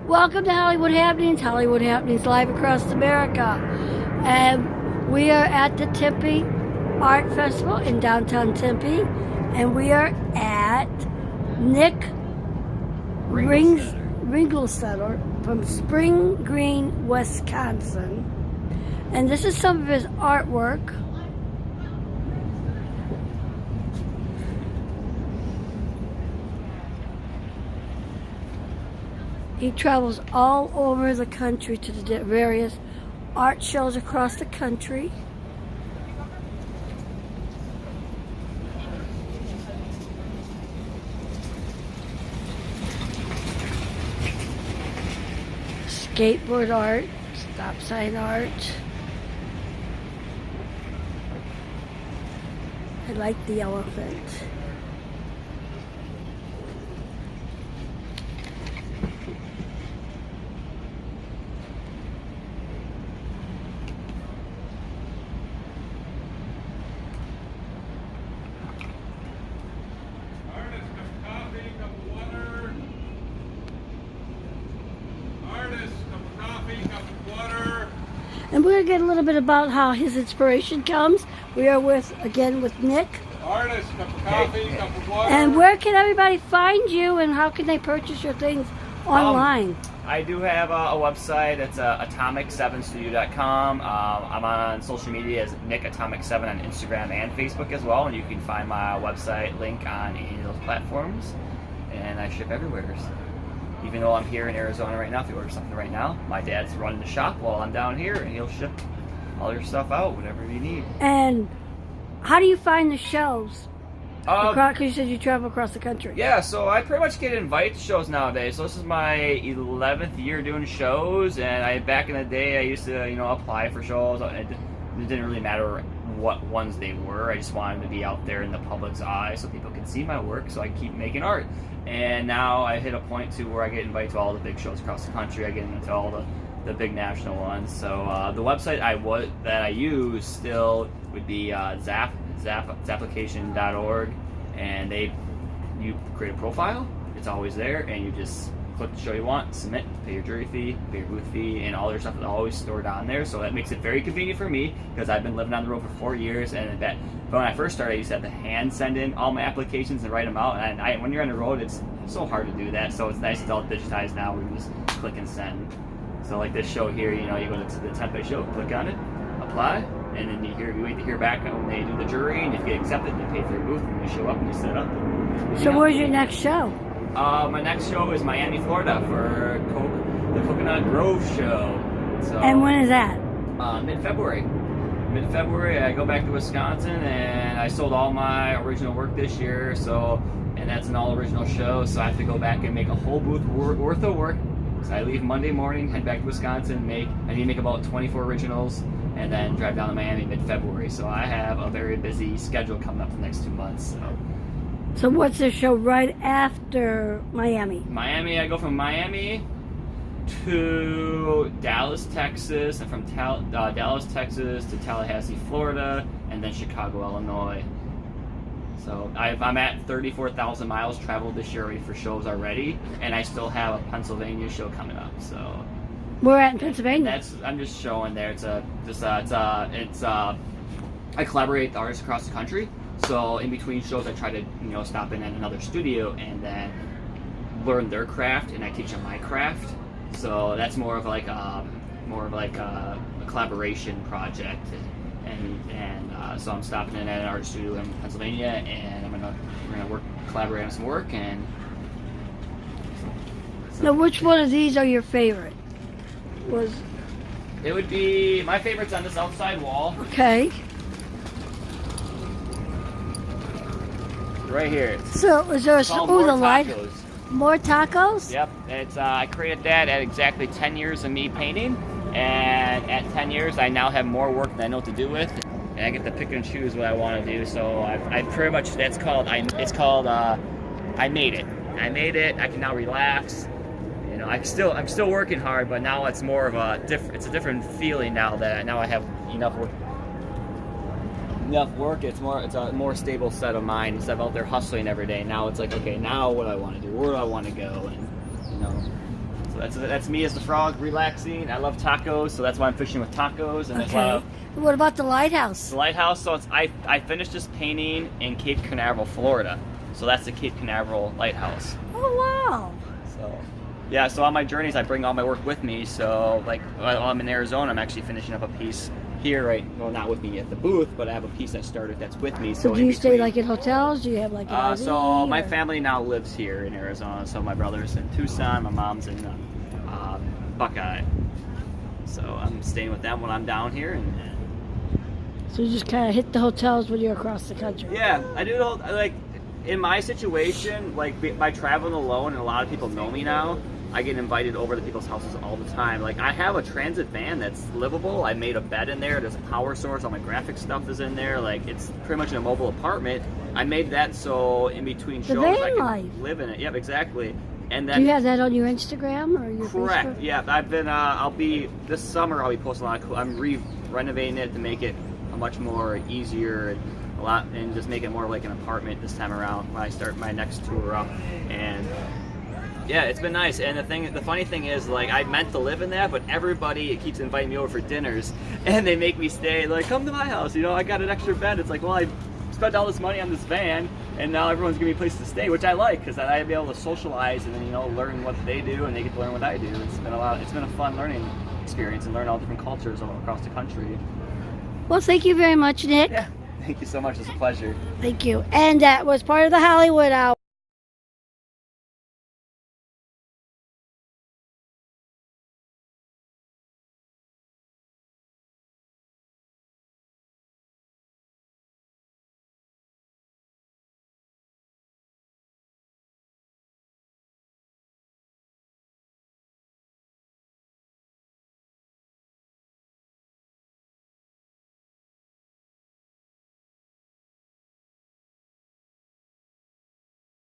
Welcome to Hollywood Happenings. Hollywood Happenings live across America. And we are at the Tempe Art Festival in downtown Tempe. And we are at Nick Ringlesetter from Spring Green, Wisconsin. And this is some of his artwork. He travels all over the country to the various art shows across the country. Skateboard art, stop sign art. I like the elephant. And we're going to get a little bit about how his inspiration comes. We are with Nick. Artist, cup of coffee, cup of water. And where can everybody find you and how can they purchase your things online? I do have a website. It's atomic7studio.com. I'm on social media as NickAtomic7 on Instagram and Facebook as well. And you can find my website link on any of those platforms. And I ship everywhere. Even though I'm here in Arizona right now, if you order something right now, my dad's running the shop while I'm down here, and he'll ship all your stuff out, whatever you need. And how do you find the shows? Because you said you travel across the country. Yeah, so I pretty much get invited to shows nowadays. So this is my 11th year doing shows, and back in the day, I used to, apply for shows. It didn't really matter what ones they were. I just wanted to be out there in the public's eye so people could see my work, so I keep making art. And now I hit a point to where I get invited to all the big shows across the country. I get into all the big national ones. So the website that I use still would be zapplication.org, and you create a profile. It's always there, and you just click the show you want, submit, pay your jury fee, pay your booth fee, and all their stuff is always stored on there. So that makes it very convenient for me because I've been living on the road for 4 years, and but when I first started, I used to have to hand send in all my applications and write them out. And when you're on the road, it's so hard to do that. So it's nice it's all digitized now. We can just click and send. So like this show here, you go to the Tempe show, click on it, apply, and then you wait to hear back when they do the jury, and if you get accepted, you pay for your booth, and you show up and you set up. So where's your next show? My next show is Miami, Florida for the Coconut Grove show. So, and when is that? Mid-February. Mid-February, I go back to Wisconsin, and I sold all my original work this year, and that's an all-original show, so I have to go back and make a whole booth worth of work. So I leave Monday morning, head back to Wisconsin, I need to make about 24 originals, and then drive down to Miami mid-February. So I have a very busy schedule coming up for the next 2 months. So what's the show right after Miami? I go from Miami to Dallas, Texas, and from Dallas, Texas to Tallahassee, Florida, and then Chicago, Illinois. So I'm at 34,000 miles traveled this year already for shows already, and I still have a Pennsylvania show coming up. So we're at in Pennsylvania. I'm just showing there. I collaborate with artists across the country. So in between shows, I try to stop in at another studio and then learn their craft, and I teach them my craft. So that's more of like a collaboration project, so I'm stopping in at an art studio in Pennsylvania, and we're gonna collaborate on some work. And now, which one of these are your favorite? It would be my favorite's on this outside wall. Okay. Right here. So is there the light? More tacos? Yep. I created that at exactly 10 years of me painting, and at 10 years I now have more work than I know what to do with, and I get to pick and choose what I want to do. So I pretty much I made it. I can now relax. I'm still working hard, but now it's more of it's a different feeling now that I have enough work. It's a more stable set of mind instead of out there hustling every day. Now it's like, okay, now what do I want to do? Where do I want to go? And so So that's me as the frog, relaxing. I love tacos, so that's why I'm fishing with tacos. And there's a lot Okay. of What about the lighthouse? the lighthouse. So I finished this painting in Cape Canaveral, Florida. So that's the Cape Canaveral lighthouse. Oh, wow. So, yeah, so on my journeys, I bring all my work with me. So, like, while I'm in Arizona, I'm actually finishing up a piece here, right? Well, not with me at the booth, but I have a piece I started that's with me. So do in you stay between- like in hotels? Do you have like an RV, So my or- family now lives here in Arizona. So my brother's in Tucson, my mom's in Buckeye. So I'm staying with them when I'm down here, and So you just kind of hit the hotels when you're across the country. yeah, I do. Like in my situation, like by traveling alone, and a lot of people know me now. I get invited over to people's houses all the time. Like I have a transit van that's livable. I made a bed in there. There's a power source. All my graphic stuff is in there. Like it's pretty much a mobile apartment. I made that so in between The shows I van can life. live in it. Yep, exactly. And Do then you have that on your Instagram or your correct. Facebook? Yeah, I've been. I'll be this summer. I'll be posting a lot. I'm renovating it to make it a much more easier and a lot, and just make it more like an apartment this time around when I start my next tour up. And yeah, it's been nice. And the funny thing is, like, I meant to live in that, but everybody keeps inviting me over for dinners, and they make me stay. Like, come to my house. You know, I got an extra bed. It's like, well, I spent all this money on this van, and now everyone's giving me a place to stay, which I like because I'd be able to socialize and then learn what they do, and they get to learn what I do. It's been It's been a fun learning experience and learn all different cultures all across the country. Well, thank you very much, Nick. Yeah, thank you so much. It's a pleasure. Thank you. And that was part of the Hollywood Hour.